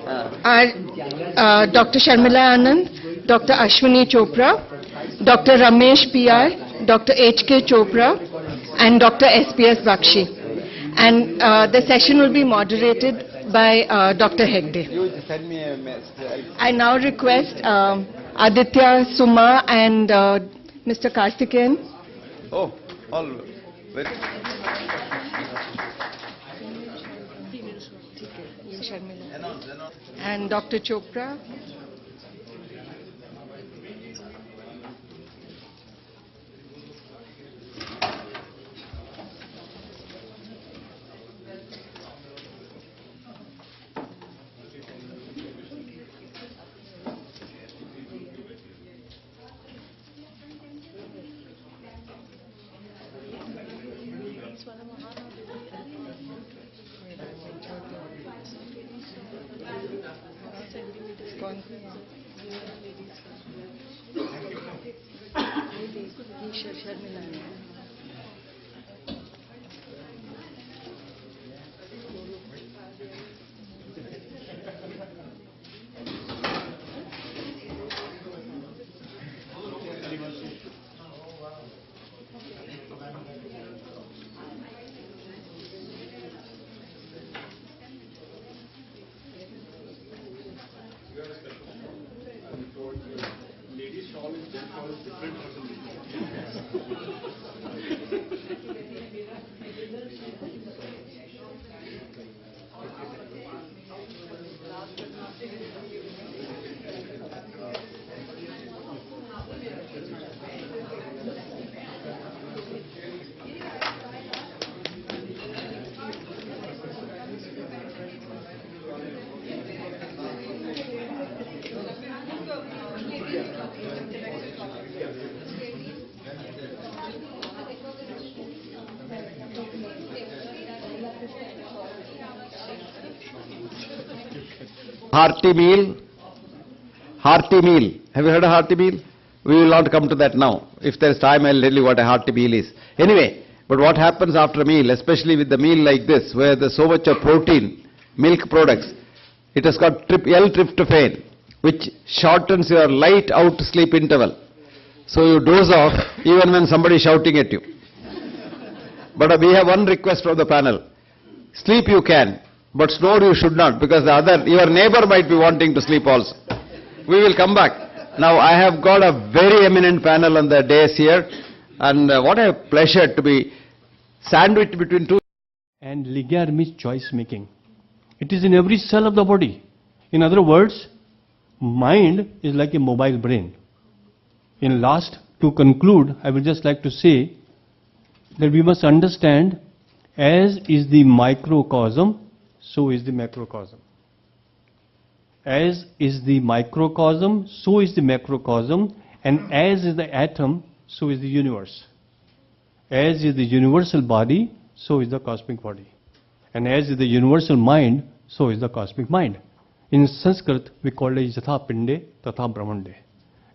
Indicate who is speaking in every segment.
Speaker 1: are Dr. Sharmila Anand, Dr. Ashwini Chopra, Dr. Ramesh PR, Dr. H.K. Chopra, and Dr. S.P.S. Bakshi. And the session will be moderated by Dr. Hegde.
Speaker 2: You send me a message.
Speaker 1: I now request Aditya, Suma, and Mr. Karthikeyan.
Speaker 2: Oh, all very.
Speaker 1: And Dr. Chopra.
Speaker 2: Hearty meal. Hearty meal. Have you heard of hearty meal? We will not come to that now. If there is time, I will tell you what a hearty meal is. Anyway, but what happens after a meal, especially with the meal like this, where there's so much of protein, milk products, it has got L-tryptophan, which shortens your light out sleep interval. So you doze off even when somebody is shouting at you. But we have one request from the panel. Sleep you can, but snore you should not, because your neighbor might be wanting to sleep also. We will come back. Now I have got a very eminent panel on the dais here, and what a pleasure to be sandwiched between two.
Speaker 3: And Ligar means choice making. It is in every cell of the body. In other words, mind is like a mobile brain. In last, to conclude, I would just like to say that we must understand, as is the microcosm, so is the macrocosm. As is the microcosm, so is the macrocosm, and as is the atom, so is the universe. As is the universal body, so is the cosmic body. And as is the universal mind, so is the cosmic mind. In Sanskrit, we call it Yatha Pinde Tatha Brahmande.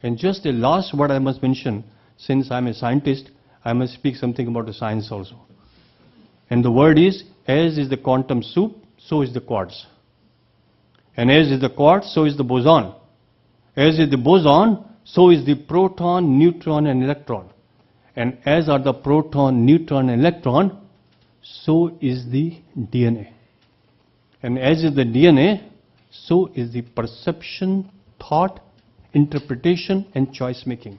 Speaker 3: And just a last word I must mention, since I am a scientist, I must speak something about the science also. And the word is, as is the quantum soup, so is the quartz. And as is the quartz, so is the boson. As is the boson, so is the proton, neutron and electron. And as are the proton, neutron and electron, so is the DNA. And as is the DNA, so is the perception, thought, interpretation and choice making.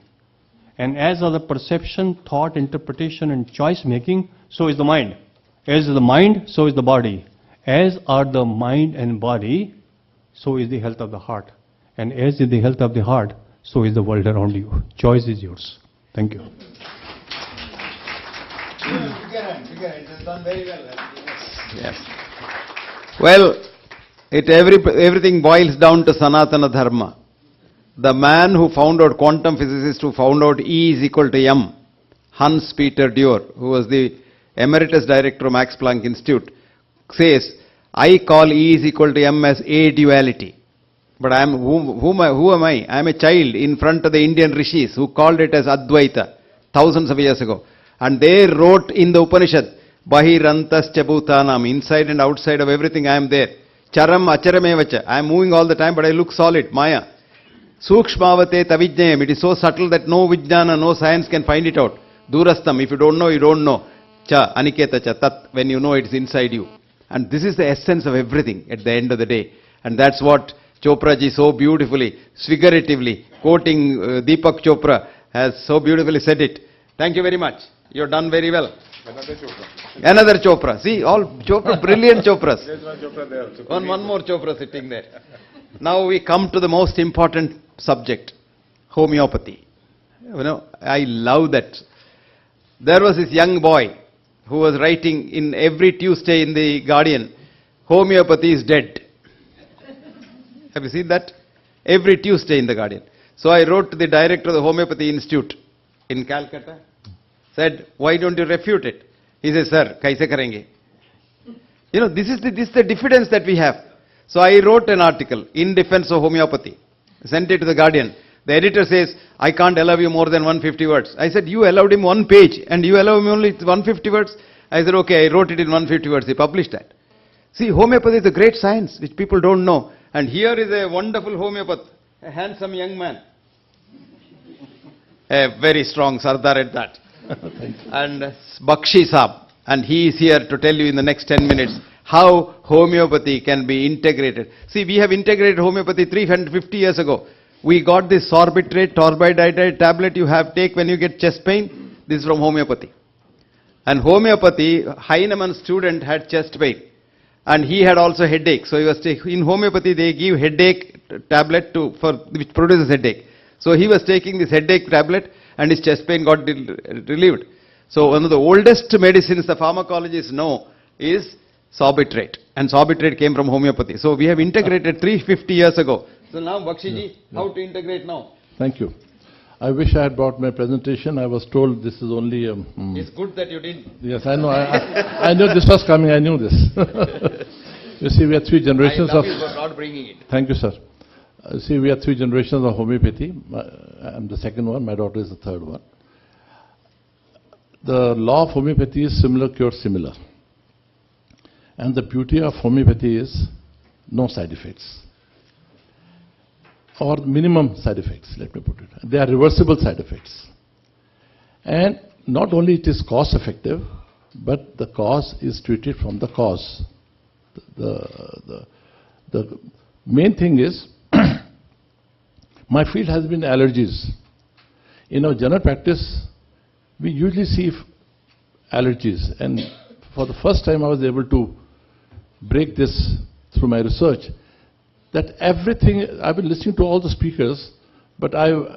Speaker 3: And as are the perception, thought, interpretation and choice making, so is the mind. As is the mind, so is the body. As are the mind and body, so is the health of the heart. And as is the health of the heart, so is the world around you. Choice is yours. Thank you.
Speaker 2: It has done very well. Yes. Well, everything boils down to Sanatana Dharma. The man who found out, quantum physicist who found out E is equal to m, Hans Peter Dürr, who was the emeritus director of Max Planck Institute, says, I call E is equal to m as a duality. But who am I? I am a child in front of the Indian rishis who called it as Advaita thousands of years ago. And they wrote in the Upanishad, Bahirantas Chabhutanam, inside and outside of everything I am there. charam acharamevacha. I am moving all the time, but I look solid, maya. Sukshmavate tavijnayam. It is so subtle that no vijnana, no science can find it out. Durastam, if you don't know, you don't know. Cha, aniketa cha, tat, when you know it's inside you. And this is the essence of everything at the end of the day. And that's what Chopra ji so beautifully, figuratively, quoting Deepak Chopra, has so beautifully said it. Thank you very much. You've done very well.
Speaker 4: Another Chopra.
Speaker 2: Another Chopra. See, all Chopra, brilliant Chopras.
Speaker 4: There's one Chopra there.
Speaker 2: One more Chopra sitting there. Now we come to the most important subject, homeopathy. You know, I love that. There was this young boy who was writing in every Tuesday in the Guardian, homeopathy is dead. Have you seen that? Every Tuesday in the Guardian. So I wrote to the director of the Homeopathy Institute in Calcutta, said, why don't you refute it? He says, sir, kaise karenge? You know, this is the diffidence that we have. So I wrote an article in defense of homeopathy, sent it to the Guardian. The editor says, I can't allow you more than 150 words. I said, you allowed him one page and you allow him only 150 words? I said, okay, I wrote it in 150 words. He published that. See, homeopathy is a great science which people don't know. And here is a wonderful homeopath, a handsome young man. A very strong Sardar at that. And Bakshi Saab. And he is here to tell you in the next 10 minutes how homeopathy can be integrated. See, we have integrated homeopathy 350 years ago. We got this sorbitrate, torbidite tablet you have take when you get chest pain. This is from homeopathy. And homeopathy, Heinemann student had chest pain. And he had also headache. So he was in homeopathy they give headache tablet which produces headache. So he was taking this headache tablet and his chest pain got relieved. So one of the oldest medicines the pharmacologists know is sorbitrate. And sorbitrate came from homeopathy. So we have integrated 350 years ago. So now Bakshiji, how to integrate now?
Speaker 5: Thank you. I wish I had brought my presentation. I was told this is only...
Speaker 2: It's good that you did.
Speaker 5: Yes, I know. I knew this was coming. I knew this. You see, we have three generations
Speaker 2: I love
Speaker 5: of...
Speaker 2: you for not bringing it.
Speaker 5: Thank you, sir. See, we have three generations of homeopathy. I'm the second one. My daughter is the third one. The law of homeopathy is similar, cure similar. And the beauty of homeopathy is no side effects. Or minimum side effects, let me put it. They are reversible side effects. And not only it is cost effective, but the cause is treated from the cause. The main thing is, my field has been allergies. In our general practice, we usually see allergies. And for the first time I was able to break this through my research, that everything, I've been listening to all the speakers, but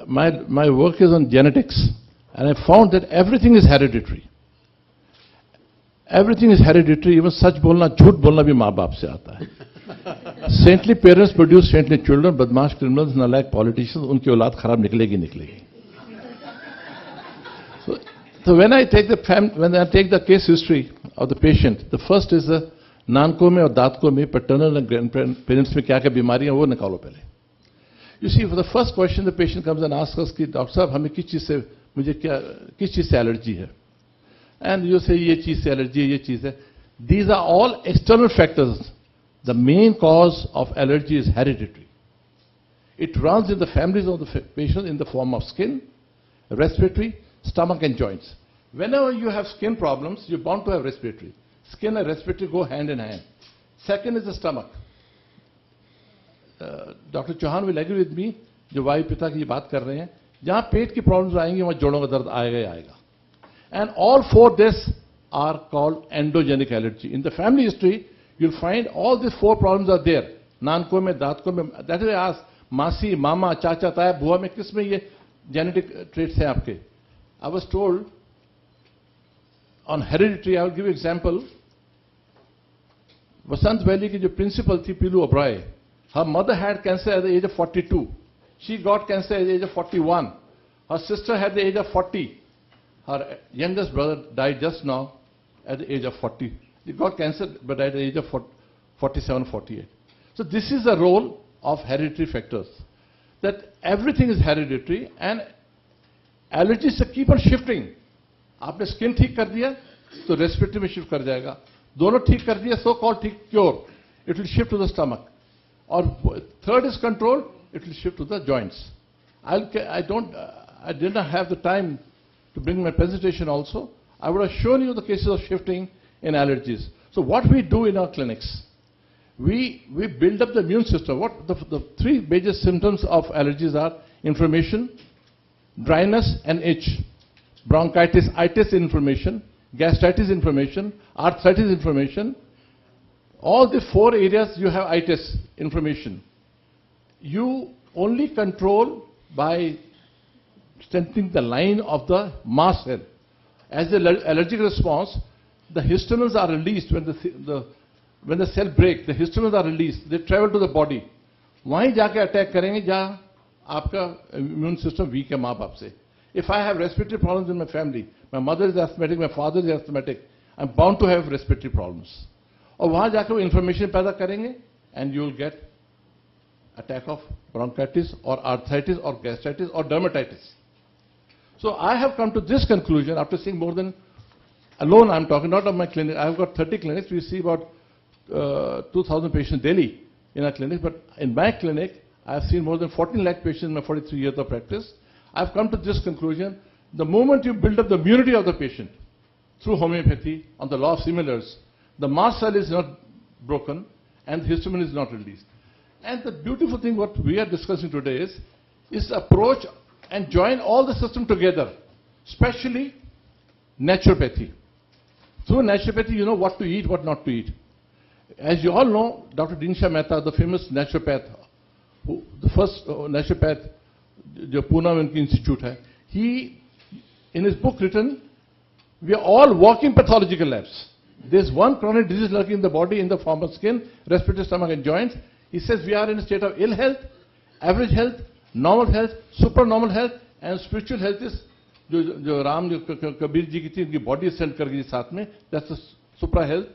Speaker 5: my work is on genetics, and I found that everything is hereditary. Everything is hereditary, even sach bolna, jhoot bolna bhi maa baap se aata hai. Saintly parents produce saintly children, badmash criminals, nalayak politicians, unki aulad kharab niklegi. So when I take the case history of the patient, the first is the नानकों में और दांतकों में paternal and grandparents में क्या क्या बीमारियां वो निकालो पहले. You see, for the first question the patient comes and asks us कि डॉक्टर साहब हमें किस चीज से एलर्जी है, and you say ये चीज से एलर्जी है, ये चीज है. These are all external factors. The main cause of allergy is hereditary. It runs in the families of the patient in the form of skin, respiratory, stomach and joints. Whenever you have skin problems, you're bound to have respiratory. Skin and respiratory go hand in hand. Second is the stomach. Dr. Chauhan will agree with me, जो वायु पिता की बात कर रहे हैं, जहाँ पेट की प्रॉब्लम्स आएंगी वहाँ जोड़ों का दर्द आएगा ही आएगा. And all four this are called endogenic allergy. In the family history, you'll find all these four problems are there. नानकों में, दांतकों में. That is why I ask, मासी, मामा, चाचा, ताया, बुआ में किस में ये genetic traits हैं आपके? I was told on hereditary, I will give you example. Vasant Valley की जो principal थी Pilu Oberoi, her mother had cancer at the age of 42. She got cancer at the age of 41. Her sister had the age of 40. Her youngest brother died just now at the age of 40. He got cancer but at the age of 47, 48. So this is the role of hereditary factors. That everything is hereditary and allergies keep on shifting. आपने skin ठीक कर दिया तो respiratory में shift कर जाएगा. दोनों ठीक कर दिया, so called ठीक cure. it will shift to the stomach. Or third is controlled, it will shift to the joints. I did not have the time to bring my presentation also. I would have shown you the cases of shifting in allergies. So what we do in our clinics, we build up the immune system. What the three major symptoms of allergies are: inflammation, dryness, and itch. Bronchitis, itis inflammation, gastritis inflammation, arthritis inflammation. All the four areas you have itis, inflammation. You only control by strengthening the line of the mast cell. As the allergic response, the histamines are released when the cell breaks. The histamines are released. They travel to the body. वहीं जाके attack करेंगे जहाँ आपका immune system weak है माँ बाप से. If I have respiratory problems in my family, my mother is asthmatic, my father is asthmatic, I'm bound to have respiratory problems. और वहाँ जाके वो inflammation पैदा करेंगे and you will get attack of bronchitis or arthritis or gastritis or dermatitis. So I have come to this conclusion after seeing more than, alone I'm talking, not of my clinic. I've got 30 clinics. We see about 2,000 patients daily in our clinic. But in my clinic, I've seen more than 14 lakh patients in my 43 years of practice. I've come to this conclusion: the moment you build up the immunity of the patient through homeopathy on the law of similars, the mast cell is not broken and histamine is not released. And the beautiful thing what we are discussing today is approach and join all the system together, especially naturopathy. Through naturopathy, you know what to eat, what not to eat. As you all know, Dr. Dinsha Mehta, the famous naturopath, the first naturopath, the Pune Institute hai, he, in his book written, we are all walking pathological labs. There's one chronic disease lurking in the body in the form of skin, respiratory, stomach and joints. He says we are in a state of ill health, average health, normal health, supernormal health, and spiritual health is जो राम कबीर जी की थी उनकी body send कर गई साथ में, that's the supra health,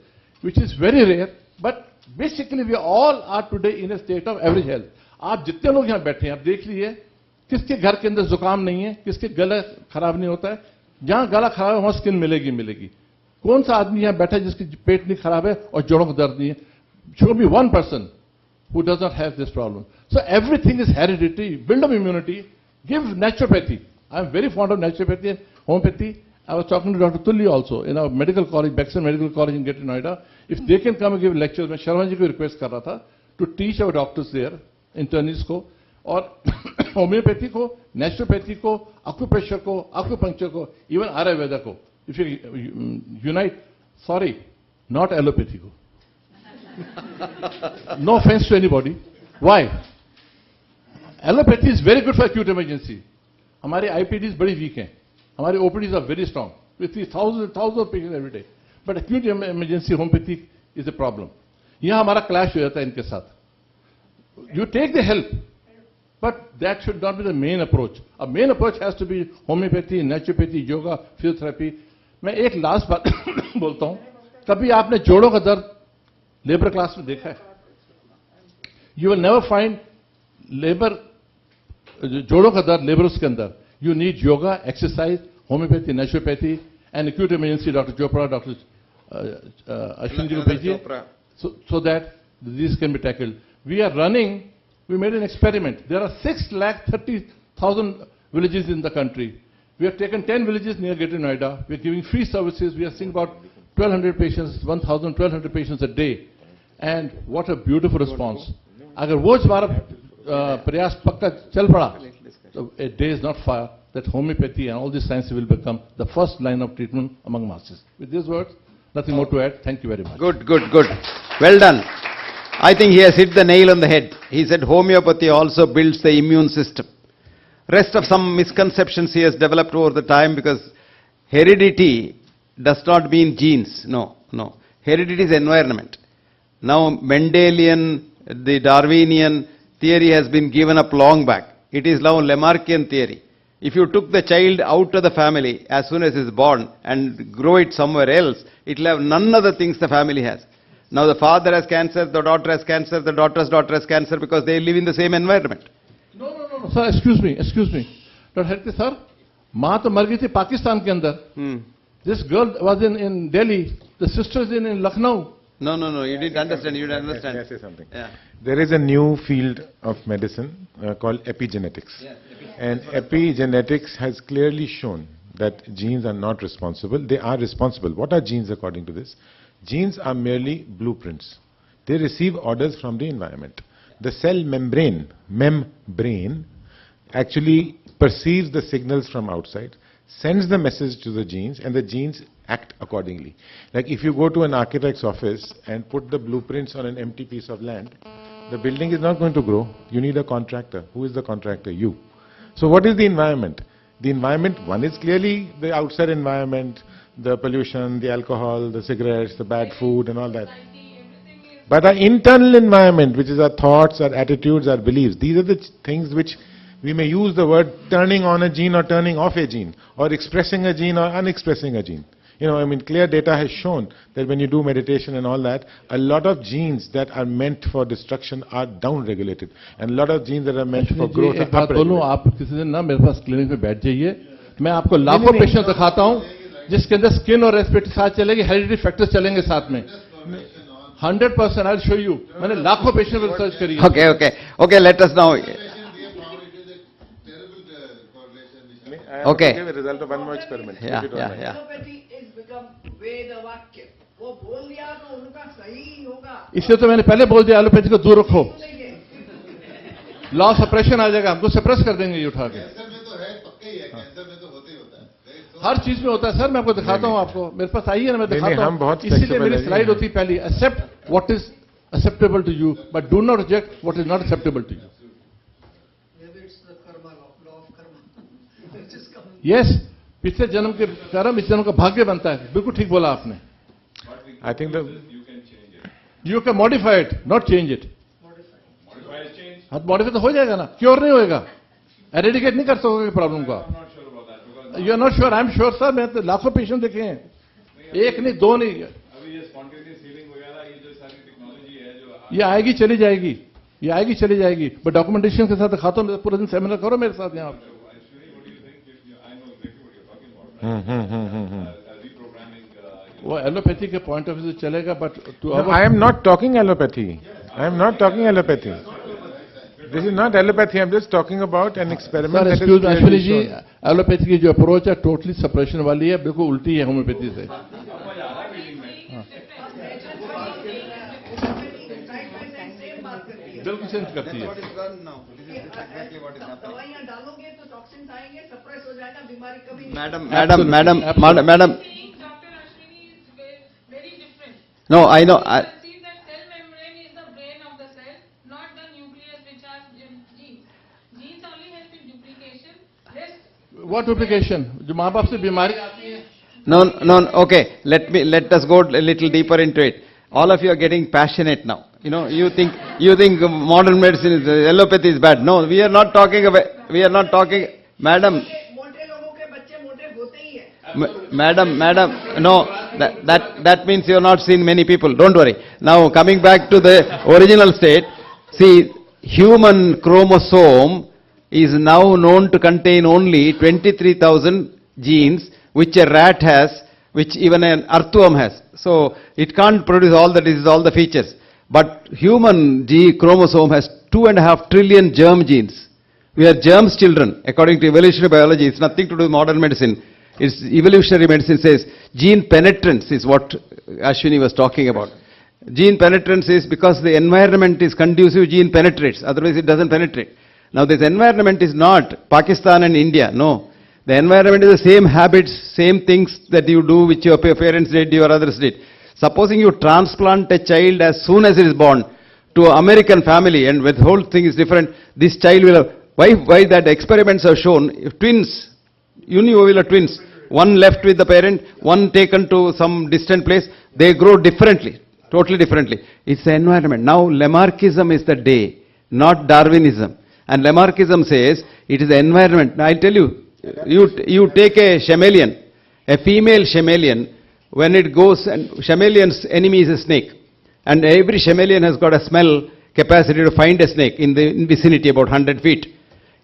Speaker 5: which is very rare, but basically we all are today in a state of average health. आप जितने लोग यहाँ बैठे हैं आप देख लीजिए किसके घर के अंदर जुकाम नहीं है, किसके गला खराब नहीं होता है. जहां गला खराब है वहां स्किन मिलेगी. कौन सा आदमी यहाँ बैठा है जिसकी पेट नहीं खराब है और जोड़ों का दर्द नहीं है? Show me one person who does not have this problem. So everything is hereditary. Build up immunity. Give naturopathy. I am very fond of naturopathy and homeopathy. I was talking to Dr. Tulli also in our medical college, Bexon Medical College in Greater Noida. If they can come and give lectures, मैं शर्मा जी को request कर रहा था to teach our doctors there, internists को, और homeopathy को, naturopathy को, acupressure को, acupuncture को, even Ayurveda को. If you unite, sorry, not allopathy को. No offense to anybody. Why? Allopathy is very good for acute emergency. हमारे IPDs बड़ी weak हैं. हमारे OPDs are very strong. We see thousands of patients every day. But acute emergency homeopathy is a problem. यहाँ हमारा clash हो जाता है इनके साथ. You take the help, but that should not be the main approach. A main approach has to be homeopathy, naturopathy, yoga, physiotherapy. मैं एक last बात बोलता हूँ. कभी आपने जोड़ों का दर्द लेबर क्लास में देखा है? You will never find labour जोड़ों का दर्द लेबर्स के अंदर. You need yoga, exercise, homeopathy, naturopathy, and acute emergency. Dr. Chopra, Dr. Ashwin ji ko bhejiye, so that the disease can be tackled. We are running. We made an experiment. There are 630,000 villages in the country. We have taken 10 villages near Greater Noida. We are giving free services. We are seeing about 1,200 patients, 1,000, 1,200 patients a day. And what a beautiful response. अगर वो हमारा प्रयास पक्का चल पड़ा, so a day is not far that homeopathy and all these sciences will become the first line of treatment among masses. With these words, nothing more to add. Thank you very much.
Speaker 2: Good. Well done. I think he has hit the nail on the head. He said homeopathy also builds the immune system. Rest of some misconceptions he has developed over the time, because heredity does not mean genes. No. Heredity is environment. Now Mendelian, the Darwinian theory has been given up long back. It is now Lamarckian theory. If you took the child out of the family as soon as it is born and grow it somewhere else, it will have none of the things the family has. Now the father has cancer, the daughter has cancer, the daughter's daughter has cancer, because they live in the same environment.
Speaker 5: No. Sir, excuse me. Dr. Herke sir, माँ तो मर गई थी पाकिस्तान के अंदर. This girl was in Delhi. The sister is in Lucknow.
Speaker 2: No, you didn't understand, you didn't
Speaker 4: May
Speaker 2: understand.
Speaker 4: I say something?
Speaker 2: Yeah.
Speaker 4: There is a new field of medicine called epigenetics. And epigenetics has clearly shown that genes are not responsible. They are responsible. What are genes according to this? Genes are merely blueprints. They receive orders from the environment. The cell membrane actually perceives the signals from outside, sends the message to the genes, and the genes act accordingly. Like if you go to an architect's office and put the blueprints on an empty piece of land, the building is not going to grow. You need a contractor. Who is the contractor? You. So what is the environment? The environment, one is clearly the outside environment, the pollution, the alcohol, the cigarettes, the bad food and all that. But our internal environment, which is our thoughts, our attitudes, our beliefs, these are the things which we may use the word turning on a gene or turning off a gene, or expressing a gene or unexpressing a gene. You know, I mean, clear data has shown that when you do meditation and all that, a lot of genes that are meant for destruction are down-regulated, and a lot of genes that are meant for growth
Speaker 5: एक
Speaker 4: are
Speaker 5: बात बोलूं,
Speaker 4: up-regulated.
Speaker 5: आप किसी दिन ना मेरे पास clinic में बैठ जाइए, मैं आपको लाखों पेशेंट दिखाता हूं जिसके अंदर स्किन और रेस्पिरेटरी साथ चलेगी, हेरिडिटी फैक्टर्स चलेंगे साथ में. 100% I'll show you. मैंने लाखों पेशेंट पर रिसर्च करी है.
Speaker 2: Okay, let us now.
Speaker 4: I have
Speaker 2: Okay.
Speaker 4: to give a result of one more experiment.
Speaker 2: Yeah,
Speaker 4: if you don't mind.
Speaker 2: yeah.
Speaker 6: Allopathy is become वेद वाक्य. वो बोल दिया तो उनका सही होगा.
Speaker 5: इसलिए तो मैंने पहले बोल दिया एलोपैथी को दूर रखो.
Speaker 6: सुनेंगे.
Speaker 5: लॉ सप्रेशन आ जाएगा, हमको सप्रेस कर देंगे ये उठा के. हर चीज में होता है सर, मैं आपको दिखाता हूं. आपको मेरे पास आइए ना, मैं
Speaker 4: नहीं,
Speaker 5: दिखाता
Speaker 4: हम
Speaker 5: हूं.
Speaker 4: बहुत
Speaker 5: इसीलिए
Speaker 4: flexible
Speaker 5: मेरी
Speaker 4: हैं.
Speaker 5: स्लाइड होती पहली, except what is acceptable to you but do not reject what is not acceptable to you.
Speaker 6: Maybe it's the karma law of karma. Which is coming.
Speaker 5: Yes, पिछले जन्म के कर्म इस जन्म का भाग्य बनता है. बिल्कुल ठीक बोला आपने.
Speaker 4: I think the
Speaker 5: you can modify it, not change it. हाँ, मॉडिफाई तो हो जाएगा ना, क्योर नहीं होएगा. एरेडिकेट नहीं कर सकोगे प्रॉब्लम को. You are not sure, I am sure sir. मैं तो लाखों पेशेंट देखे हैं, एक नहीं दो नहीं.
Speaker 7: अभी ये स्पॉन्टेनियस हीलिंग वगैरह, ये जो सारी टेक्नोलॉजी है जो
Speaker 5: ये आएगी चली जाएगी, ये आएगी चली जाएगी. बट डॉक्यूमेंटेशन के साथ दिखाता हूं. पूरा दिन सेमिनार करो मेरे साथ यहाँ. वो एलोपैथी के पॉइंट ऑफ व्यू से चलेगा, but to
Speaker 4: No, I am not talking allopathy. I am not talking allopathy. This is not allopathy. I am just talking about an experiment
Speaker 5: sir
Speaker 4: that is
Speaker 5: excuse Ashwini
Speaker 4: clearly
Speaker 5: ji,
Speaker 4: shown.
Speaker 5: Allopathy की जो approach है totally suppression वाली है, बिल्कुल उल्टी है homeopathy से. बिल्कुल चेंज करती है.
Speaker 6: दवाइयां डालोगे तो टॉक्सिन आएंगे, सप्रेस हो जाएगा, बीमारी कभी नहीं.
Speaker 2: Madam,
Speaker 5: Absolutely.
Speaker 2: madam.
Speaker 8: Dr. Ashwini is very different.
Speaker 2: No, I know.
Speaker 8: I see that cell membrane is the brain of the cell, not the nucleus which are genes. Genes only help in duplication. Rest
Speaker 5: what duplication? जो माँ बाप से बीमारी आती है.
Speaker 2: No, okay. Let us go a little deeper into it. All of you are getting passionate now. You know, you think modern medicine is, allopathy is bad. No, we are not talking, madam,
Speaker 6: मोटे लोगों के बच्चे मोटे होते ही है.
Speaker 2: madam, no, that means you have not seen many people. Don't worry. Now, coming back to the original state, see, human chromosome is now known to contain only 23,000 genes, which a rat has, which even an earthworm has. So, it can't produce all the diseases, all the features. But human chromosome has 2.5 trillion germ genes. We are germs children. According to evolutionary biology, it's nothing to do with modern medicine. It's evolutionary medicine says gene penetrance is what Ashwini was talking about. Gene penetrance is because the environment is conducive, gene penetrates. Otherwise, it doesn't penetrate. Now, this environment is not Pakistan and India. No. The environment is the same habits, same things that you do, which your parents did, your others did. Supposing you transplant a child as soon as it is born to an American family, and with whole thing is different, this child will have, why that experiments have shown, if twins, univovular twins, one left with the parent, one taken to some distant place, they grow differently, totally differently. It's the environment. Now, Lamarckism is the day, not Darwinism. And Lamarckism says, it is the environment. Now, I'll tell you, you take a chameleon, a female chameleon, when it goes, and chameleon's enemy is a snake. And every chameleon has got a smell capacity to find a snake in the vicinity about 100 feet.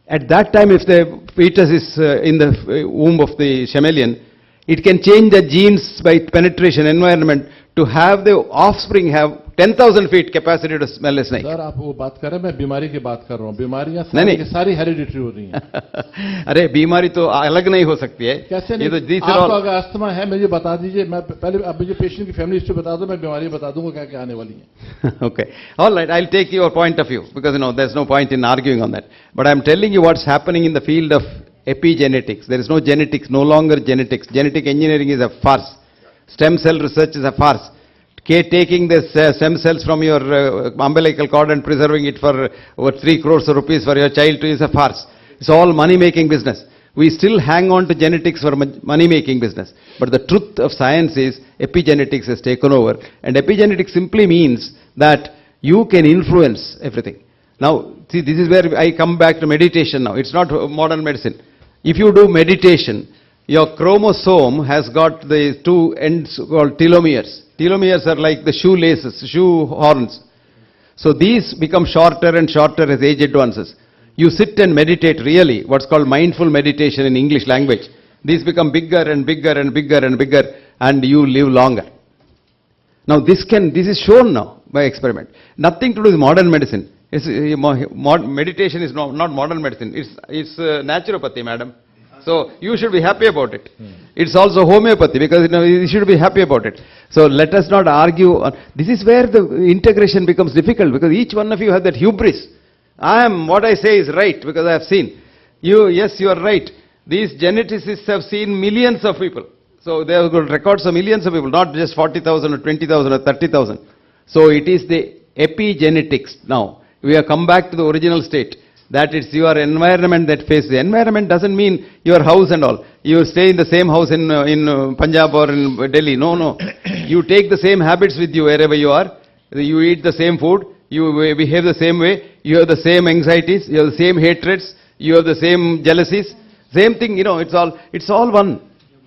Speaker 2: At that time, if the fetus is in the womb of the chameleon, it can change the genes by penetration, environment, to have the offspring have 10,000 feet capacity to smell a snake.
Speaker 5: Sir आप वो बात कर रहे हैं, मैं बीमारी की बात कर रहा हूँ. बीमारियां
Speaker 2: नहीं, नहीं.
Speaker 5: सारी की सारी हेरिडिटरी हो रही हैं.
Speaker 2: अरे बीमारी तो अलग नहीं हो सकती है.
Speaker 5: कैसे
Speaker 2: ये
Speaker 5: नहीं?
Speaker 2: तो these are
Speaker 5: आपको
Speaker 2: all-
Speaker 5: अगर अस्थमा है मुझे बता दीजिए, मैं पहले अब मुझे पेशेंट की फैमिली हिस्ट्री बता दो, मैं बीमारी बता दूंगा क्या क्या आने वाली है.
Speaker 2: Okay. All right, I'll take your point of view because there's no point in arguing on that. But I'm telling you what's happening in the field of epigenetics. There is no genetics, no longer genetics. Genetic engineering is a farce. Stem cell research is a farce. Taking the stem cells from your umbilical cord and preserving it for over 3 crores of rupees for your child is a farce. It's all money-making business. We still hang on to genetics for money-making business. But the truth of science is epigenetics has taken over. And epigenetics simply means that you can influence everything. Now, see, this is where I come back to meditation now. It's not modern medicine. If you do meditation, your chromosome has got the two ends called telomeres. Telomeres are like the shoelaces, shoe horns. So these become shorter and shorter as age advances. You sit and meditate really, what's called mindful meditation in English language. These become bigger and bigger and bigger and bigger, and you live longer. Now this is shown now by experiment. Nothing to do with modern medicine. Meditation is not modern medicine. It's naturopathy, madam. So you should be happy about it. It's also homeopathy because you should be happy about it. So let us not argue. This is where the integration becomes difficult because each one of you have that hubris. What I say is right because I have seen. Yes, you are right. These geneticists have seen millions of people. So they have got records of millions of people, not just 40,000 or 20,000 or 30,000. So it is the epigenetics now. We have come back to the original state. That it's your environment that faces. The environment doesn't mean your house and all. You stay in the same house in Punjab or in Delhi. No. You take the same habits with you wherever you are. You eat the same food. You behave the same way. You have the same anxieties. You have the same hatreds. You have the same jealousies. Same thing, it's all one.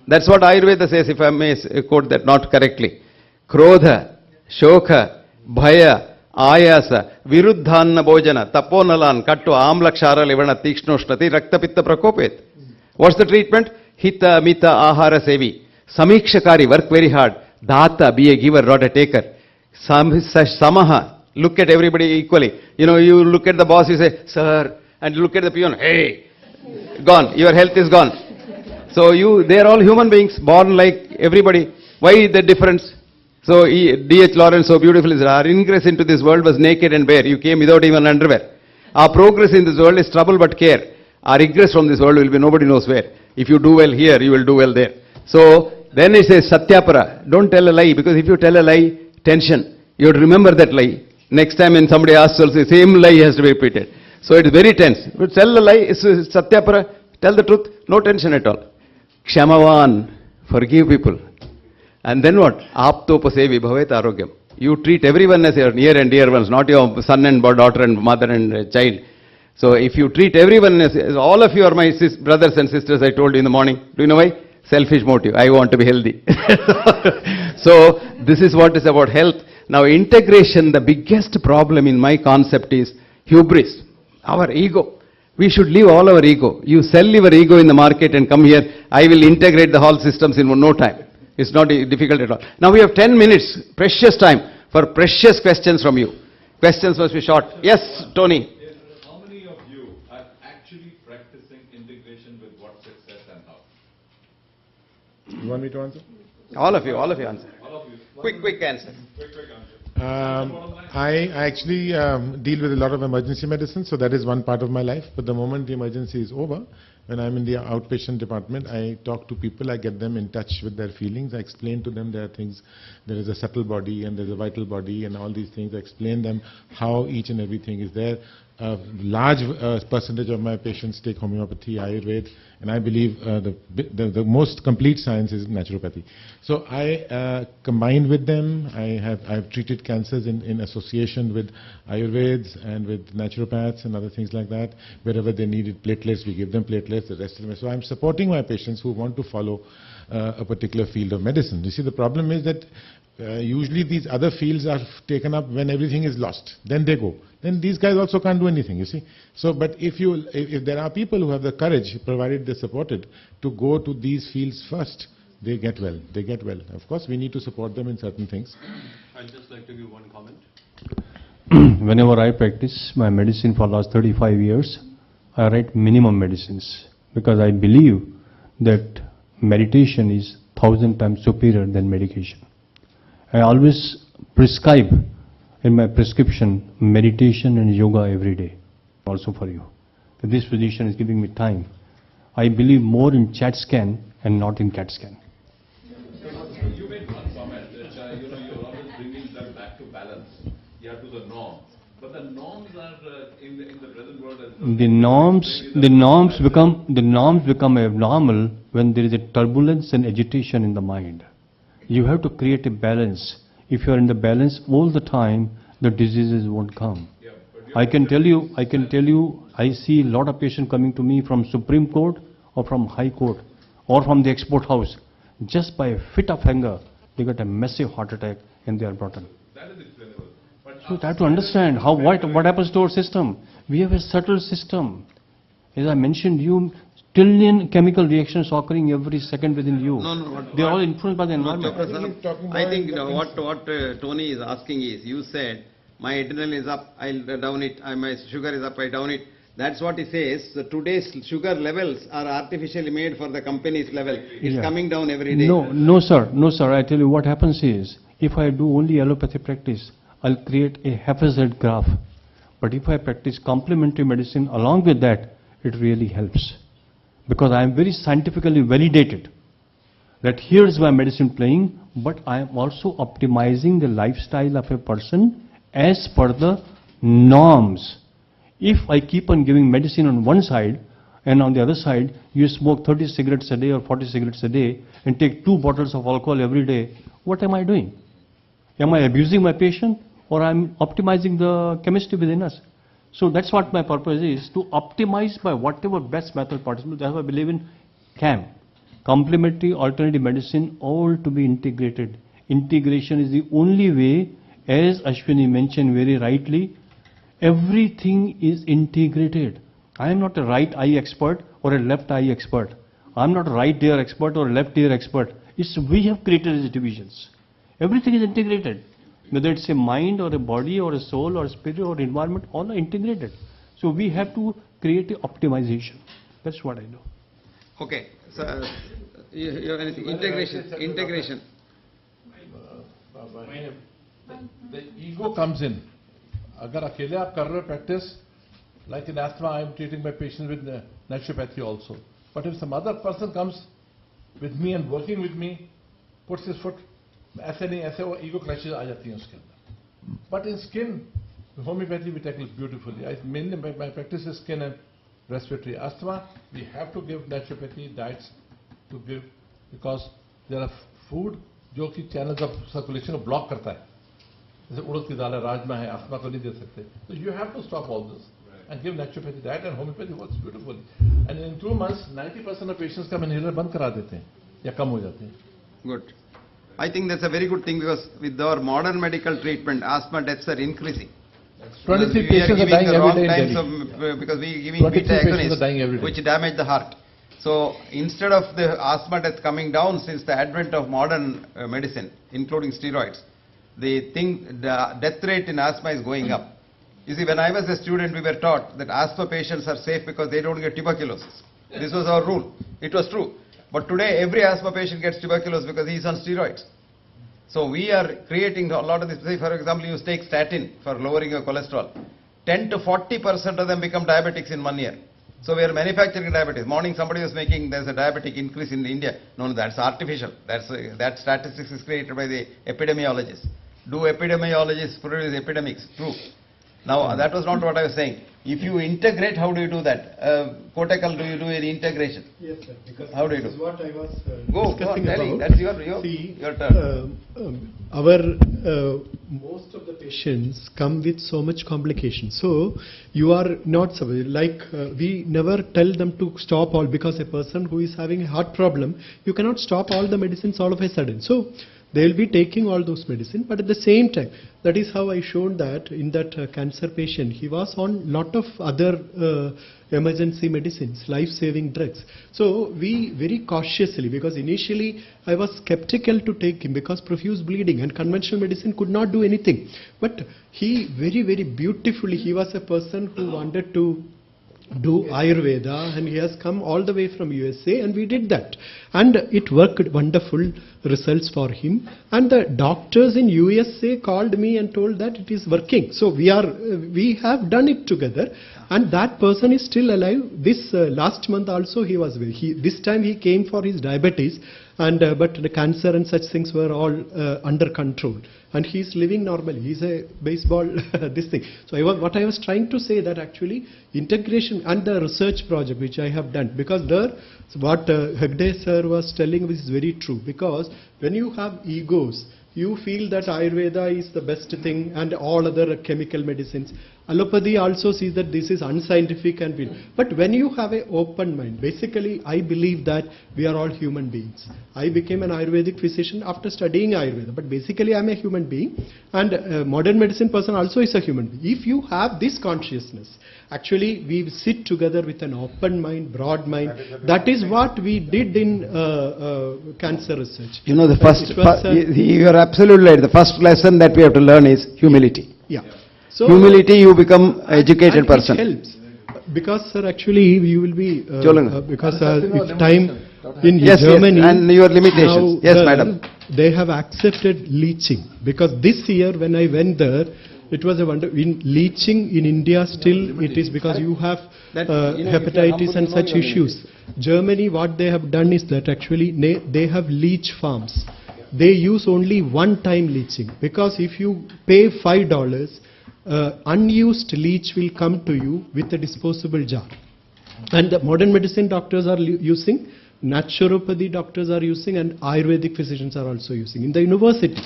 Speaker 2: That's what Ayurveda says, if I may quote that not correctly. Krodha, Shokha, Bhaya, Ayasa, Viruddhanna Bhojana, Taponalan, Kattu, Amlakshara, Livana, Tikshnoshnati, Raktapitta Prakopet. What's the treatment? Hita, Mita, Ahara, Sevi. Samikshakari, work very hard. Data, be a giver, not a taker. Samaha, look at everybody equally. You look at the boss, you say, sir, and you look at the peon, hey, gone, your health is gone. So they are all human beings, born like everybody. Why the difference? So D.H. Lawrence so beautifully said, our ingress into this world was naked and bare. You came without even underwear. Our progress in this world is trouble but care. Our egress from this world will be nobody knows where. If you do well here, you will do well there. So then it says Satyapara. Don't tell a lie, because if you tell a lie, tension. You have to remember that lie. Next time when somebody asks, the same lie has to be repeated. So it is very tense. But tell a lie, it's Satyapara, tell the truth, no tension at all. Kshamavan, forgive people. And then what? Aptopasevi bhavet arogyam. You treat everyone as your near and dear ones, not your son and daughter and mother and child. So if you treat everyone as all of you are my brothers and sisters, I told you in the morning. Do you know why? Selfish motive. I want to be healthy. So this is what is about health. Now integration, the biggest problem in my concept is hubris, our ego. We should leave all our ego. You sell your ego in the market and come here. I will integrate the whole systems in no time. It's not difficult at all. Now we have 10 minutes, precious time, for precious questions from you. Questions must be short. Yes, Tony.
Speaker 7: Yes, how many of you are actually practicing integration with what success and how?
Speaker 4: You want me to answer?
Speaker 2: All of you answer.
Speaker 7: All of you.
Speaker 2: Quick answer.
Speaker 7: Quick answer.
Speaker 4: I actually deal with a lot of emergency medicine, so that is one part of my life. But the moment the emergency is over, when I'm in the outpatient department, I talk to people, I get them in touch with their feelings, I explain to them there are things, there is a subtle body and there's a vital body and all these things. I explain them how each and everything is there. A large percentage of my patients take homeopathy, Ayurveda, and I believe the most complete science is naturopathy. So I combine with them. I have treated cancers in association with Ayurveds and with naturopaths and other things like that. Wherever they needed platelets, we give them platelets, the rest of them. So I'm supporting my patients who want to follow a particular field of medicine. You see, the problem is that usually these other fields are taken up when everything is lost. Then they go. Then these guys also can't do anything, you see. So, but if there are people who have the courage, provided they're supported, to go to these fields first, they get well. They get well. Of course, we need to support them in certain things.
Speaker 3: I'd just like to give one comment. Whenever I practice my medicine for last 35 years, I write minimum medicines because I believe that meditation is 1,000 times superior than medication. I always prescribe in my prescription meditation and yoga every day, also for you. This physician is giving me time. I believe more in CAT scan and not in CAT scan.
Speaker 7: You made one comment that you're always bringing them back to balance. You have to the norm. But the norms are in the present world as well.
Speaker 3: The norms become abnormal when there is a turbulence and agitation in the mind. You have to create a balance. If you are in the balance all the time, the diseases won't come.
Speaker 7: Yeah,
Speaker 3: I can tell you, I see a lot of patients coming to me from Supreme Court or from High Court or from the export house. Just by a fit of anger, they get a massive heart attack and they are brought in.
Speaker 7: that is explainable. But
Speaker 3: So you have to understand what happens to our system. We have a subtle system. As I mentioned, trillion chemical reactions occurring every second within you. They are all influenced by the environment.
Speaker 2: I think what Tony is asking is, you said, my adrenal is up, I'll down it, my sugar is up, I down it. That's what he says. So today's sugar levels are artificially made for the company's level. It's coming down every day.
Speaker 3: No, sir. I tell you what happens is, if I do only allopathy practice, I'll create a haphazard graph. But if I practice complementary medicine along with that, it really helps. Because I am very scientifically validated that here is my medicine playing, but I am also optimizing the lifestyle of a person as per the norms. If I keep on giving medicine on one side, and on the other side, you smoke 30 cigarettes a day or 40 cigarettes a day, and take 2 bottles of alcohol every day, what am I doing? Am I abusing my patient, or I'm optimizing the chemistry within us? So that's what my purpose is, to optimize by whatever best method possible. That's why I believe in CAM, complementary alternative medicine, all to be integrated. Integration is the only way, as Ashwini mentioned very rightly, everything is integrated. I am not a right eye expert or a left eye expert. I am not a right ear expert or a left ear expert. We have created these divisions. Everything is integrated. Whether it's a mind or a body or a soul or a spirit or environment, all are integrated. So we have to create an optimization. That's what I do.
Speaker 2: Okay. So, you have anything? Integration.
Speaker 5: The ego comes in. Agar akele aap kar rahe ho practice, like in asthma, I am treating my patients with naturopathy also. But if some other person comes with me and working with me, puts his foot, ऐसे नहीं ऐसे वो ego clashes आ जाती हैं उसके अंदर. But in skin, homeopathy we tackle beautifully. Mainly my practice is skin and respiratory. Asthma, we have to give naturopathy diets to give, because there are food जो कि channels of circulation को block करता है. जैसे उड़द की दाल है, राजमा है, asthma को नहीं दे सकते. So you have to stop all this and give naturopathy diet, and homeopathy works beautifully. And in 2 months, 90% of patients का inhaler बंद करा देते हैं या कम हो जाते हैं.
Speaker 2: Good. I think that's a very good thing, because with our modern medical treatment, asthma deaths are increasing.
Speaker 5: 23 patients are dying every day in Delhi.
Speaker 2: Because we are giving beta agonists, which damage the heart. So instead of the asthma death coming down since the advent of modern medicine, including steroids, the death rate in asthma is going up. You see, when I was a student, we were taught that asthma patients are safe because they don't get tuberculosis. This was our rule. It was true. But today, every asthma patient gets tuberculosis because he is on steroids. So we are creating a lot of this. Say, for example, you take statin for lowering your cholesterol. 10 to 40% of them become diabetics in 1 year. So we are manufacturing diabetes. Morning somebody was making there's a diabetic increase in India. No, that's artificial. That statistics is created by the epidemiologists. Do epidemiologists produce epidemics? True. Now that was not what I was saying. If you integrate, how do you do that? Kotakal, do you do any integration?
Speaker 9: Yes, sir. Because
Speaker 2: how do you do?
Speaker 9: This is what I was
Speaker 2: discussing
Speaker 9: about.
Speaker 2: That's your turn.
Speaker 9: Most of the patients come with so much complication. So you are not we never tell them to stop all, because a person who is having a heart problem, you cannot stop all the medicines all of a sudden. So they will be taking all those medicine, but at the same time, that is how I showed that in that cancer patient, he was on lot of other emergency medicines, life-saving drugs. So we very cautiously, because initially I was skeptical to take him because profuse bleeding and conventional medicine could not do anything. But he very, very beautifully, he was a person who wanted to do Ayurveda, and he has come all the way from USA, and we did that. And it worked wonderful results for him. And the doctors in USA called me and told that it is working. So we have done it together, and that person is still alive. This last month also he was, this time he came for his diabetes, and but the cancer and such things were all under control. And he's living normally. He's a baseball this thing. So what I was trying to say that actually integration and the research project which I have done, because there what Hegde sir was telling is very true, because when you have egos, you feel that Ayurveda is the best thing and all other chemical medicines. Allopathy also sees that this is unscientific and weird. But when you have an open mind, basically I believe that we are all human beings. I became an Ayurvedic physician after studying Ayurveda, but basically I am a human being, and a modern medicine person also is a human being. If you have this consciousness, actually we sit together with an open mind, broad mind. That is what we did in cancer research.
Speaker 2: You know, you are absolutely right. The first lesson that we have to learn is humility.
Speaker 9: Yeah. So,
Speaker 2: humility, you become an educated person.
Speaker 9: It helps. Because, sir, actually, you will be, because if time in Germany,
Speaker 2: yes, and your limitations. Yes, madam.
Speaker 9: They have accepted leaching. Because this year, when I went there, it was a wonder. In leaching in India, still it is because you have hepatitis and such issues. Germany, what they have done is that actually they have leach farms. They use only one-time leaching. Because if you pay $5, unused leach will come to you with a disposable jar. And the modern medicine doctors are using, naturopathy doctors are using, and Ayurvedic physicians are also using. In the university,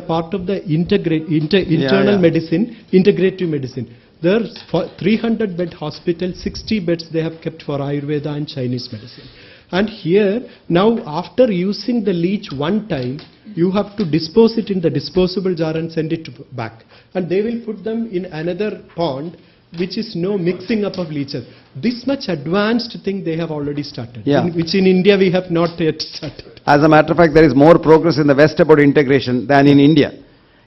Speaker 9: part of the internal medicine, integrative medicine. There's 300-bed hospital, 60 beds they have kept for Ayurveda and Chinese medicine. And here, now after using the leech one time, you have to dispose it in the disposable jar and send it back. And they will put them in another pond, which is no mixing up of leeches. This much advanced thing they have already started, which in India we have not yet started.
Speaker 2: As a matter of fact, there is more progress in the West about integration than in India.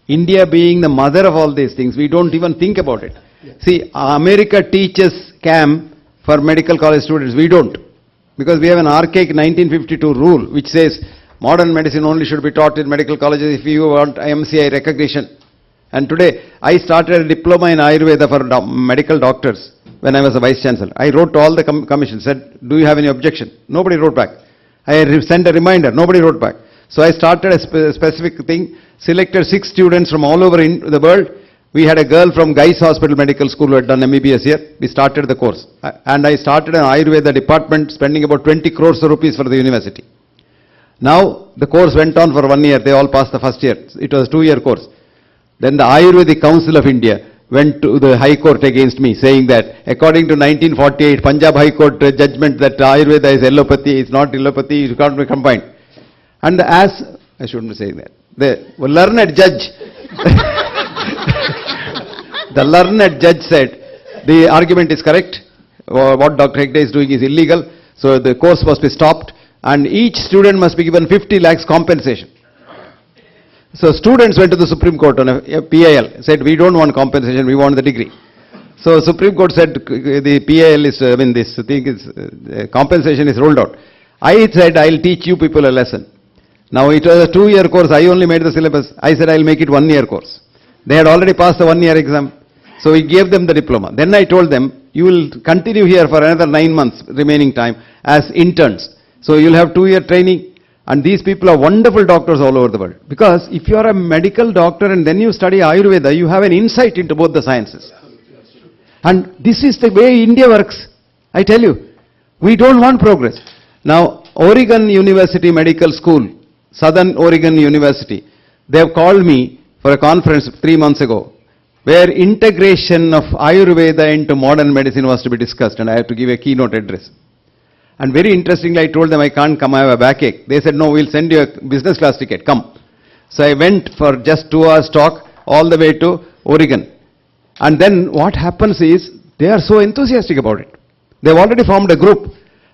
Speaker 2: India being the mother of all these things, we don't even think about it. Yeah. See, America teaches CAM for medical college students, we don't. Because we have an archaic 1952 rule which says modern medicine only should be taught in medical colleges if you want MCI recognition. And today, I started a diploma in Ayurveda for medical doctors when I was a vice chancellor. I wrote to all the commission, said, do you have any objection? Nobody wrote back. I sent a reminder, nobody wrote back. So I started a specific thing, selected 6 students from all over the world. We had a girl from Guy's Hospital Medical School who had done MBBS here. We started the course. And I started an Ayurveda department spending about 20 crores of rupees for the university. Now, the course went on for 1 year. They all passed the first year. It was a 2-year course. Then the Ayurvedic Council of India went to the High Court against me, saying that according to 1948 Punjab High Court judgment that Ayurveda is allopathy, it's not allopathy, it can't be combined. And as, I shouldn't be saying that, the learned judge, the learned judge said, the argument is correct, what Dr. Hegde is doing is illegal, so the course must be stopped, and each student must be given 50 lakhs compensation. So students went to the Supreme Court on a PIL, said we don't want compensation, we want the degree. So Supreme Court said the PIL is, this thing is, compensation is rolled out. I said I'll teach you people a lesson. Now it was a 2-year course, I only made the syllabus. I said I'll make it 1-year course. They had already passed the 1-year exam. So we gave them the diploma. Then I told them, you will continue here for another 9 months remaining time as interns. So you'll have 2-year training. And these people are wonderful doctors all over the world. Because if you are a medical doctor and then you study Ayurveda, you have an insight into both the sciences. And this is the way India works. I tell you, we don't want progress. Now, Oregon University Medical School, Southern Oregon University, they have called me for a conference 3 months ago, where integration of Ayurveda into modern medicine was to be discussed, and I have to give a keynote address. And very interestingly, I told them I can't come, I have a backache. They said, no, we'll send you a business class ticket, come. So I went for just 2 hours talk all the way to Oregon. And then what happens is, they are so enthusiastic about it. They've already formed a group,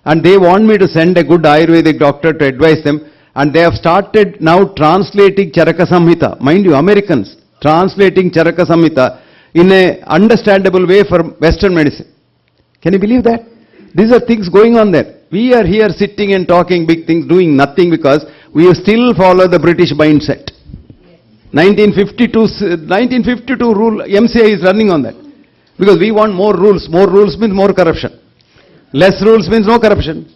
Speaker 2: and they want me to send a good Ayurvedic doctor to advise them, and they have started now translating Charaka Samhita. Mind you, Americans, translating Charaka Samhita in a understandable way for Western medicine. Can you believe that? These are things going on there. We are here sitting and talking big things, doing nothing because we still follow the British mindset. 1952 rule, MCI is running on that. Because we want more rules. More rules means more corruption. Less rules means no corruption.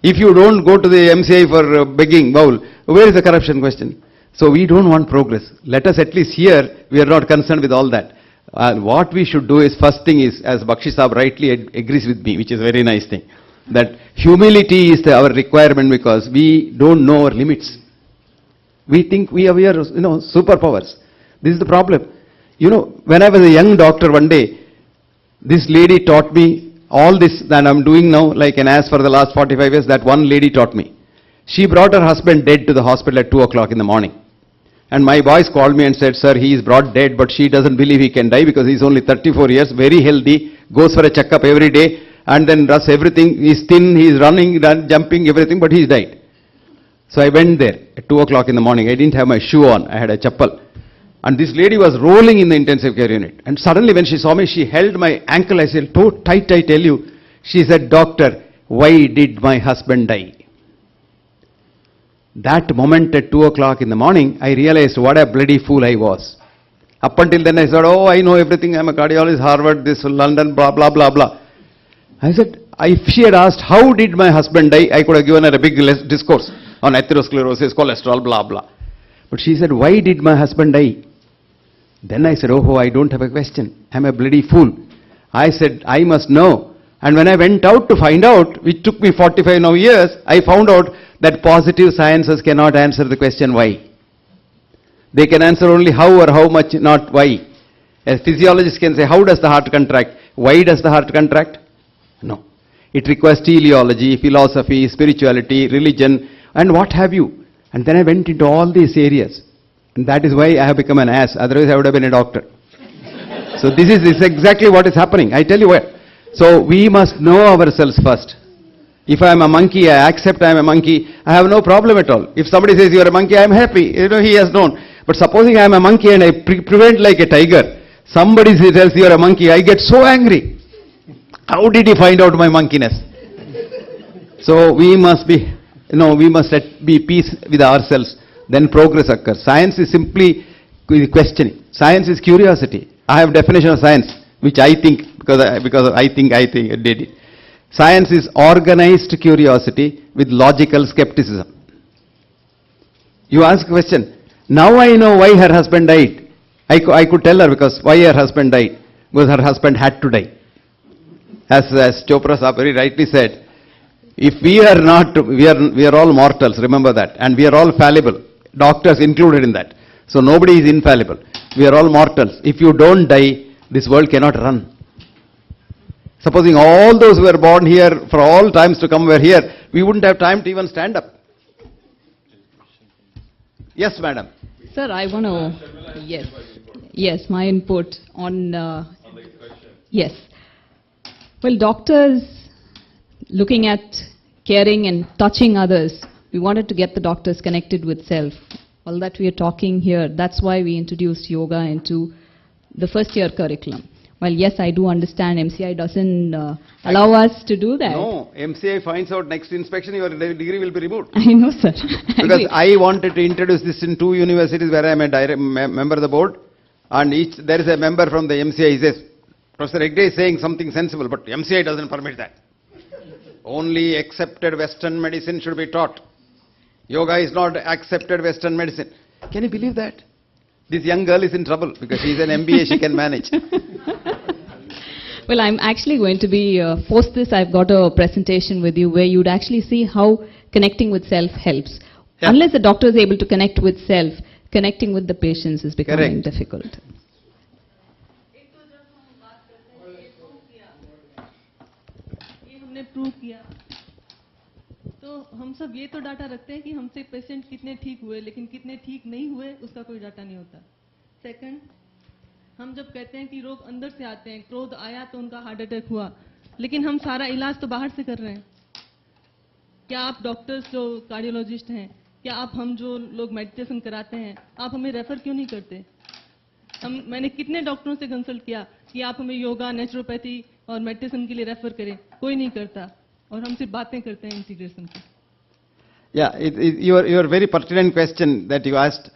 Speaker 2: If you don't go to the MCI for begging bowl, where is the corruption question? So we don't want progress. Let us at least here, we are not concerned with all that. What we should do is, first thing is, as Bakshi Saab rightly agrees with me, which is a very nice thing, that humility is our requirement because we don't know our limits. We think we are superpowers. This is the problem. When I was a young doctor one day, this lady taught me all this that I'm doing now, like an ass for the last 45 years, that one lady taught me. She brought her husband dead to the hospital at 2 o'clock in the morning. And my boys called me and said, sir, he is brought dead, but she doesn't believe he can die because he's only 34 years, very healthy, goes for a checkup every day, and then does everything. He's thin, he's running, jumping, everything, but he's died. So I went there at 2 o'clock in the morning. I didn't have my shoe on. I had a chappal. And this lady was rolling in the intensive care unit. And suddenly when she saw me, she held my ankle. I said, "Oh, tight, I tell you." She said, "Doctor, why did my husband die?" That moment at 2 o'clock in the morning, I realized what a bloody fool I was. Up until then I said, "Oh, I know everything. I'm a cardiologist, Harvard, this, London, blah, blah, blah, blah." I said, if she had asked, how did my husband die, I could have given her a big discourse on atherosclerosis, cholesterol, blah, blah. But she said, why did my husband die? Then I said, oh, I don't have a question. I'm a bloody fool. I said, I must know. And when I went out to find out, which took me 45 now years, I found out that positive sciences cannot answer the question why. They can answer only how or how much, not why. A physiologist can say, how does the heart contract? Why does the heart contract? No. It requires teleology, philosophy, spirituality, religion, and what have you. And then I went into all these areas. And that is why I have become an ass. Otherwise I would have been a doctor. So this is exactly what is happening. I tell you what. So we must know ourselves first. If I am a monkey, I accept I am a monkey. I have no problem at all. If somebody says you are a monkey, I am happy. He has known. But supposing I am a monkey and I prevent like a tiger, somebody tells you are a monkey, I get so angry. How did he find out my monkeyness? So we must be, we must be peace with ourselves. Then progress occurs. Science is simply questioning. Science is curiosity. I have definition of science, which I think, because I think I did it. Science is organized curiosity with logical skepticism. You ask a question. Now I know why her husband died. I could tell her because why her husband died. Because her husband had to die. As Chopra Saab very rightly said, if we are not, we are all mortals, remember that. And we are all fallible. Doctors included in that. So nobody is infallible. We are all mortals. If you don't die, this world cannot run. Supposing all those who were born here for all times to come were here, we wouldn't have time to even stand up. Yes, madam.
Speaker 10: Sir, I want to, yes, my input on, yes. Well, doctors looking at caring and touching others, we wanted to get the doctors connected with self. All that we are talking here, that's why we introduced yoga into the first year curriculum. Well, yes, I do understand MCI doesn't allow us to do that.
Speaker 2: No, MCI finds out next inspection your degree will be removed.
Speaker 10: I know, sir.
Speaker 2: Because I wanted to introduce this in 2 universities where I am a member of the board, and there is a member from the MCI. He says, Professor Hegde is saying something sensible, but MCI doesn't permit that. Only accepted Western medicine should be taught. Yoga is not accepted Western medicine. Can you believe that? This young girl is in trouble because she is an MBA, she can manage.
Speaker 10: Well, I'm actually going to be, post this, I've got a presentation with you where you'd actually see how connecting with self helps. Yeah. Unless the doctor is able to connect with self, connecting with the patients is becoming difficult.
Speaker 11: तो हम सब ये तो data रखते हैं कि हमसे patient कितने ठीक हुए, लेकिन कितने ठीक नहीं हुए उसका कोई डाटा नहीं होता. सेकंड, हम जब कहते हैं कि रोग अंदर से आते हैं, क्रोध आया तो उनका हार्ट अटैक हुआ, लेकिन हम सारा इलाज तो बाहर से कर रहे हैं. क्या आप डॉक्टर्स जो कार्डियोलॉजिस्ट हैं, क्या आप हम जो लोग मेडिटेशन कराते हैं, आप हमें रेफर क्यों नहीं करते? मैंने कितने डॉक्टरों से कंसल्ट किया कि आप हमें योगा, नेचुरोपैथी और मेडिटेशन के लिए रेफर करें, कोई नहीं करता और हम सिर्फ बातें करते हैं इंटीग्रेशन की.
Speaker 2: Yeah, your very pertinent question that you asked.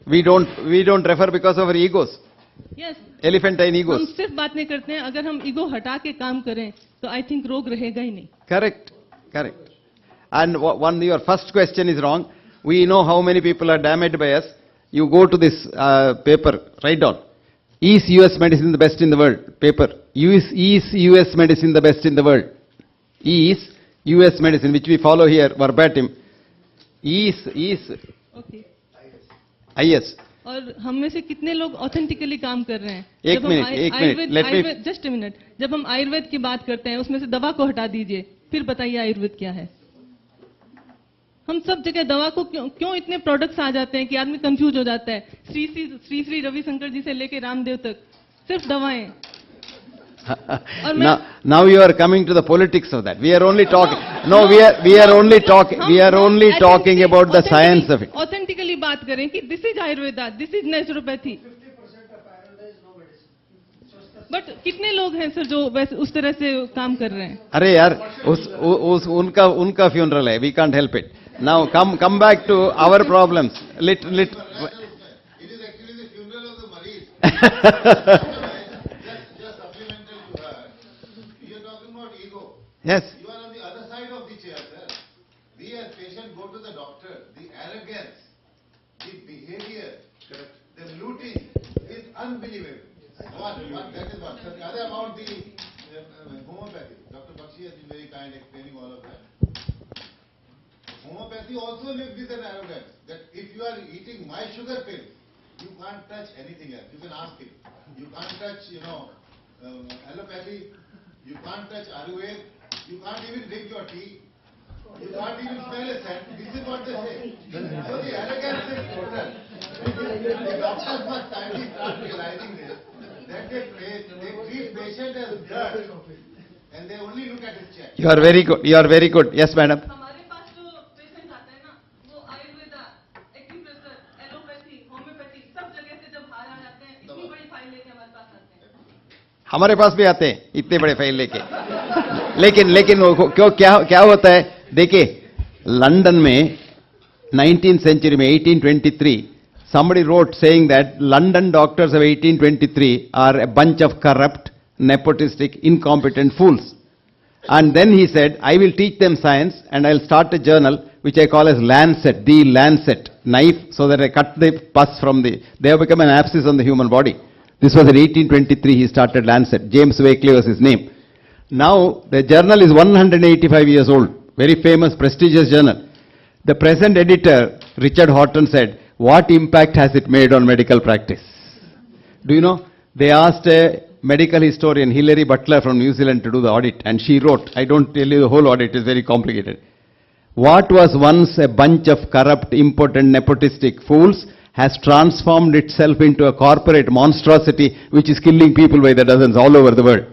Speaker 2: We don't refer because of our egos.
Speaker 11: Yes.
Speaker 2: Elephantine egos.
Speaker 11: हम सिर्फ बातें करते हैं. अगर हम ईगो हटा के काम करें तो आई थिंक रोग रहेगा ही नहीं.
Speaker 2: Correct. And your first question is wrong. We know how many people are damaged by us. You go to this paper, write down. Is US medicine the best in the world? Paper. Is US medicine the best in the world? Is US medicine, which we follow here verbatim. Is.
Speaker 11: Okay.
Speaker 2: IS.
Speaker 11: और हम में से कितने लोग authentically काम कर रहे हैं?
Speaker 2: एक मिनट,
Speaker 11: जस्ट अ मिनट. जब हम आयुर्वेद की बात करते हैं, उसमें से दवा को हटा दीजिए, फिर बताइए आयुर्वेद क्या है. हम सब जगह दवा को क्यों इतने प्रोडक्ट्स आ जाते हैं कि आदमी कंफ्यूज हो जाता है. श्री रविशंकर जी से लेके रामदेव तक सिर्फ दवाएं.
Speaker 2: Now you are coming to the politics of that. We are only talking. No, we are only talking about the science of it.
Speaker 11: Authentically बात करें कि this is Ayurveda, this is naturopathy. But कितने लोग हैं सर जो वैसे उस तरह से काम कर रहे हैं?
Speaker 2: अरे यार, उनका फ्यूनरल है. We can't help it. Now come back to our problems. It is
Speaker 4: actually the funeral of the Maris.
Speaker 2: Yes.
Speaker 4: You are on the other side of the chair, sir. We as patients go to the doctor. The arrogance, the behavior, the looting is unbelievable. That is one. Sir, the other about the homeopathy. Dr. Bakshi has been very kind explaining all of that. Homeopathy also lives with an arrogance that if you are eating my sugar pill, you can't touch anything else. You can ask him. You can't touch, allopathy. You can't touch Ayurveda. You can't even drink your tea. You can't even smell a scent. This is what they say. So the arrogance is total. The doctors must kindly start realizing this. That they treat patient as dirt. And they only look at his check.
Speaker 2: You are very good. Yes, madam.
Speaker 11: हमारे पास जो patient आते हैं ना, वो Ayurveda, acupressure, allopathy, homeopathy सब जगह से जब बाहर आ जाते हैं, इतनी बड़ी फाइल लेके हमारे पास आते हैं.
Speaker 2: हमारे पास भी आते हैं इतने बड़े फाइल लेके. लेकिन क्यों क्या होता है? देखिए, लंदन में 19th century में 1823 somebody wrote saying that London doctors of 1823 are a bunch of corrupt, nepotistic, incompetent fools. And then he said, I will teach them science and I'll start a journal which I call as Lancet, the Lancet knife, so that I cut the pus from they have become an abscess on the human body. This was in 1823 he started Lancet. James Wakeley was his name. Now the journal is 185 years old, very famous, prestigious journal. The present editor, Richard Horton, said, what impact has it made on medical practice? Do you know, they asked a medical historian, Hilary Butler from New Zealand, to do the audit, and she wrote, I don't tell you the whole audit, it's very complicated. What was once a bunch of corrupt, impotent, nepotistic fools has transformed itself into a corporate monstrosity which is killing people by the dozens all over the world.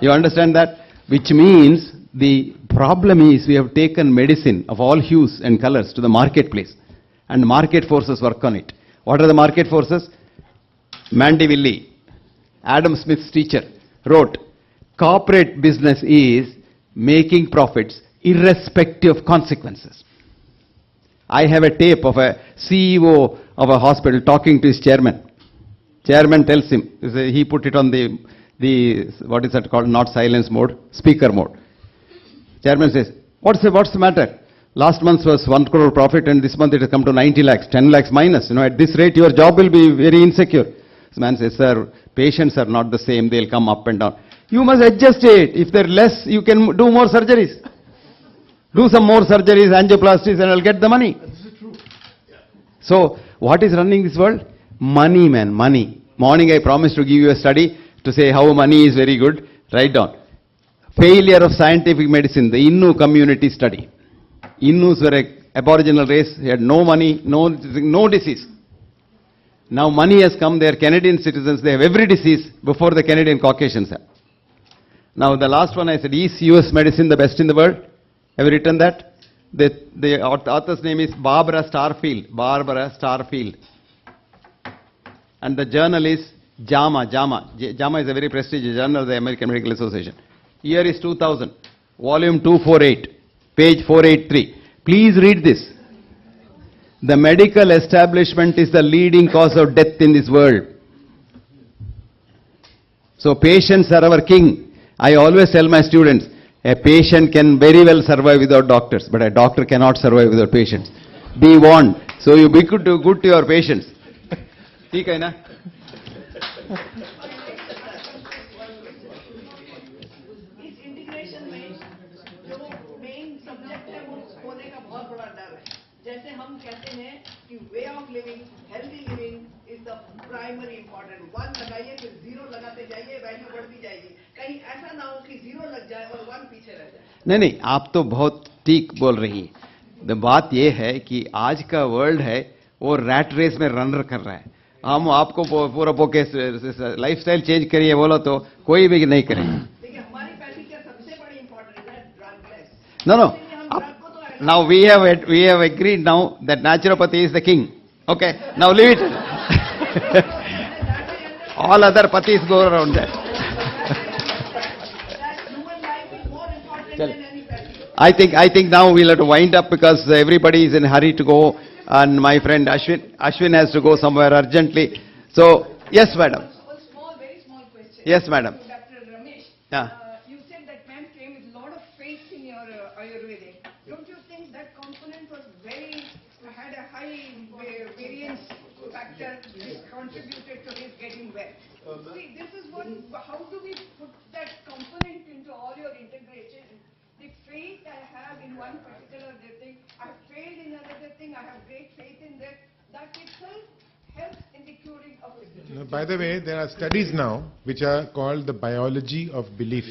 Speaker 2: You understand that? Which means the problem is we have taken medicine of all hues and colors to the marketplace, and market forces work on it. What are the market forces? Mandeville, Adam Smith's teacher, wrote, corporate business is making profits irrespective of consequences. I have a tape of a CEO of a hospital talking to his chairman. Chairman tells him, he put it on the what is that called, not silence mode, speaker mode. Chairman says, what's the matter? Last month was 1 crore profit and this month it has come to 90 lakhs, 10 lakhs minus. At this rate your job will be very insecure. This man says, sir, patients are not the same, they'll come up and down. You must adjust it. If they're less, you can do more surgeries. Do some more surgeries, angioplasties, and I'll get the money.
Speaker 5: This is true.
Speaker 2: So, what is running this world? Money, man, money. Morning I promised to give you a study to say how money is very good. Write down. Failure of scientific medicine, the Innu community study. Innus were an aboriginal race, he had no money, no disease. Now money has come, they are Canadian citizens, they have every disease before the Canadian Caucasians have. Now the last one I said, is US medicine the best in the world? Have you written that? The author's name is Barbara Starfield. And the journal is JAMA. JAMA is a very prestigious journal of the American Medical Association. Year is 2000, volume 248, page 483. Please read this. The medical establishment is the leading cause of death in this world. So patients are our king. I always tell my students, a patient can very well survive without doctors, but a doctor cannot survive without patients. Be warned. So you be good to your patients. ठीक है ना?
Speaker 6: इस integration में जो main subject है वो होने का बहुत बड़ा डर है. जैसे हम कहते हैं कि way of living, healthy living is the primary important. 1 लगाइए फिर 0 लगाते जाइए, वैल्यू बढ़ती जाएगी. कहीं ऐसा ना हो कि 0 लग जाए और 1 पीछे रह जाए.
Speaker 2: नहीं, आप तो बहुत ठीक बोल रही है. बात ये है कि आज का वर्ल्ड है वो रैट रेस में रन कर रहा है. हम आपको पूरा पोके लाइफस्टाइल चेंज करिए बोलो तो कोई भी नहीं करेगा.
Speaker 6: देखिए हमारी पैथी का सबसे बड़ी इंपॉर्टेंट है ड्रगलेस.
Speaker 2: No. Now we have agreed now that naturopathy is the king. Okay, now leave it. All other pathis go around that.
Speaker 6: Human life is more important than any pathy.
Speaker 2: I think now we'll have to wind up because everybody is in a hurry to go, and my friend Ashwin has to go somewhere urgently. So yes, madam.
Speaker 6: Very small question.
Speaker 2: Yes, madam.
Speaker 6: Dr. Ramesh,
Speaker 2: Yeah.
Speaker 6: you said that man came with a lot of faith in your Ayurvedic. Don't you think that component was had a high variance factor which contributed to his getting well? See, this is how do we put that component into all your integration? The faith I have in one particular thing, I have failed in another thing, I have great faith in that. That itself helps in the curing of it.
Speaker 4: By the way, there are studies now which are called the biology of belief.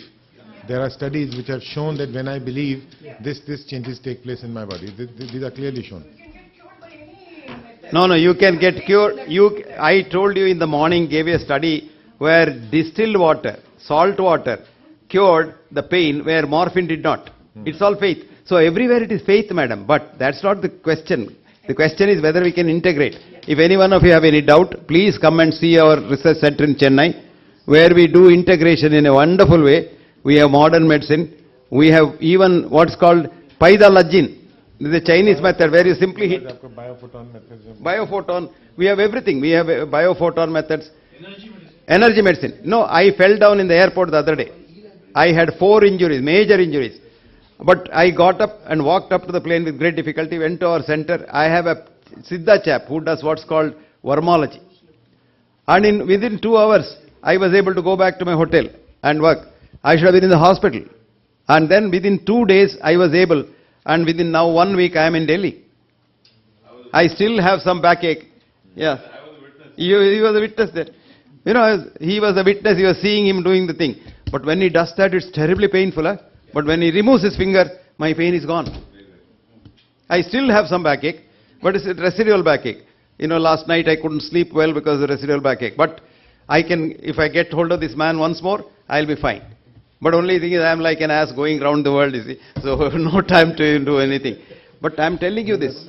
Speaker 4: There are studies which have shown that when I believe, this changes take place in my body. These are clearly shown.
Speaker 6: You can get cured by any method.
Speaker 2: No, you can get cured. I told you in the morning, gave you a study where distilled water, salt water, cured the pain where morphine did not. It's all faith. So everywhere it is faith, madam. But that's not the question. The question is whether we can integrate. If any one of you have any doubt, please come and see our research center in Chennai, where we do integration in a wonderful way. We have modern medicine. We have even what's called Paidalajin. This is a Chinese method where you simply hit.
Speaker 4: Biophoton methods.
Speaker 2: Biophoton. We have everything. We have biophoton methods. Energy medicine. No, I fell down in the airport the other day. I had 4 injuries, major injuries. But I got up and walked up to the plane with great difficulty, went to our center. I have a Siddha chap who does what's called wormology. And within 2 hours, I was able to go back to my hotel and work. I should have been in the hospital. And then within 2 days, I was able, and within now 1 week, I am in Delhi. I still have some backache. Yeah. He was a witness there. You know, he was a witness, he was seeing him doing the thing. But when he does that, it's terribly painful. Huh? But when he removes his finger, my pain is gone. I still have some backache, but it's a residual backache. You know, last night I couldn't sleep well because of the residual backache. But I can, if I get hold of this man once more, I'll be fine. But only thing is I'm like an ass going round the world, you see. So no time to do anything. But I'm telling you this.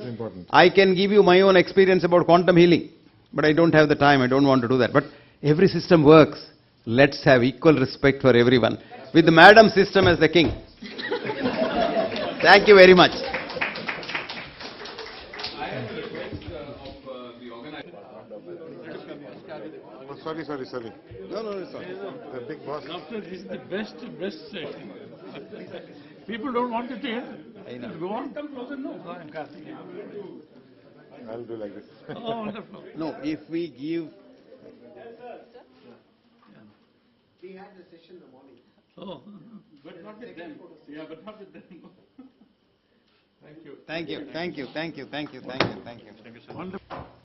Speaker 2: I can give you my own experience about quantum healing. But I don't have the time, I don't want to do that. But every system works. Let's have equal respect for everyone. With the madam system as the king. Thank you very much.
Speaker 7: I have a request of the organizer.
Speaker 4: Sorry.
Speaker 2: No, it's all.
Speaker 4: The big boss.
Speaker 3: Doctor, this is the best session. People don't want to hear.
Speaker 2: I know.
Speaker 3: Go on, come closer. No.
Speaker 4: I'll do like this.
Speaker 3: Oh, wonderful.
Speaker 2: No, if we give...
Speaker 6: We had the session in the morning.
Speaker 3: Oh, but not with them. Yeah, but not with them. Thank you.
Speaker 2: Thank you.
Speaker 3: Wonderful.